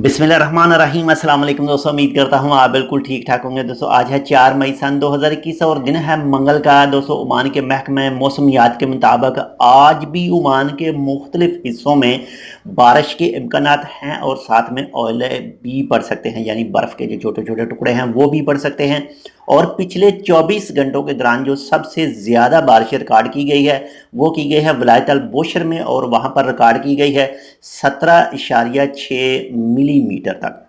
बिस्मिल्लाहिर्रहमानिर्रहीम। अस्सलाम वालेकुम दोस्तों, उम्मीद करता हूँ आप बिल्कुल ठीक ठाक होंगे। दोस्तों आज है 4 मई सन 2021 और दिन है मंगल का। दोस्तों ओमान के महकमे मौसमियात के मुताबिक आज भी ओमान के मुख्तलिफ हिस्सों में बारिश के इम्कानात हैं और साथ में ओले भी पड़ सकते हैं, यानी बर्फ़ के जो छोटे छोटे टुकड़े हैं वो भी पड़ सकते हैं। और पिछले 24 घंटों के दौरान जो सबसे ज़्यादा बारिश रिकॉर्ड की गई है वो की गई है विलायत अल बोशर में, और वहाँ पर रिकॉर्ड की गई है 17.6 मिलीमीटर तक।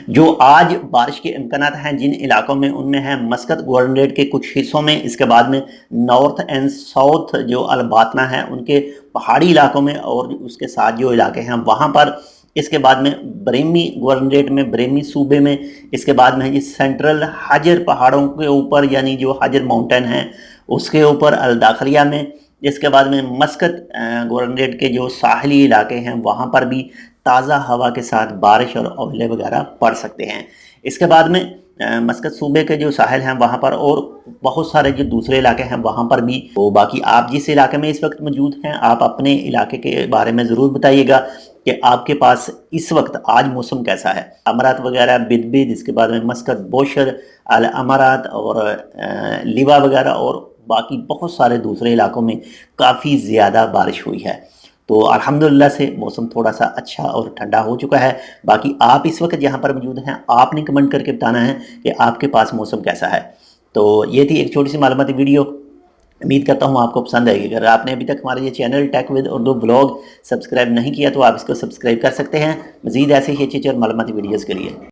जो आज बारिश के इम्कानात हैं जिन इलाकों में, उनमें है मस्कत गवर्नरेट के कुछ हिस्सों में, इसके बाद में नॉर्थ एंड साउथ जो अलबातना है उनके पहाड़ी इलाकों में, और उसके साथ जो इलाके हैं वहाँ पर। इसके बाद में ब्रेमी गवर्नरेट में, ब्रेमी सूबे में। इसके बाद में है जी सेंट्रल हाजर पहाड़ों के ऊपर, यानी जो हाजर माउंटेन है उसके ऊपर अल दाखलिया में। इसके बाद में मस्कत गवर्नरेट के जो साहली इलाके हैं वहाँ पर भी ताज़ा हवा के साथ बारिश और ओले वगैरह पड़ सकते हैं। इसके बाद में मस्कत सूबे के जो साहिल हैं वहाँ पर, और बहुत सारे जो दूसरे इलाके हैं वहाँ पर भी। तो बाकी आप जिस इलाके में इस वक्त मौजूद हैं, आप अपने इलाके के बारे में ज़रूर बताइएगा कि आपके पास इस वक्त आज मौसम कैसा है। अमारात वगैरह, बिदबिद, इसके बाद में मस्कत बोशर, अल अमारात और लिवा वगैरह, और बाकी बहुत सारे दूसरे इलाकों में काफ़ी ज़्यादा बारिश हुई है। तो अल्हम्दुलिल्लाह से मौसम थोड़ा सा अच्छा और ठंडा हो चुका है। बाकी आप इस वक्त जहाँ पर मौजूद हैं, आपने कमेंट करके बताना है कि आपके पास मौसम कैसा है। तो ये थी एक छोटी सी मालूमाती वीडियो, उम्मीद करता हूँ आपको पसंद आएगी। अगर आपने अभी तक हमारे ये channel tech with Urdu blog subscribe नहीं किया तो आप इसको सब्सक्राइब कर सकते हैं, मज़ीद ऐसे ही अच्छी और मालूमाती वीडियोज़ के लिए।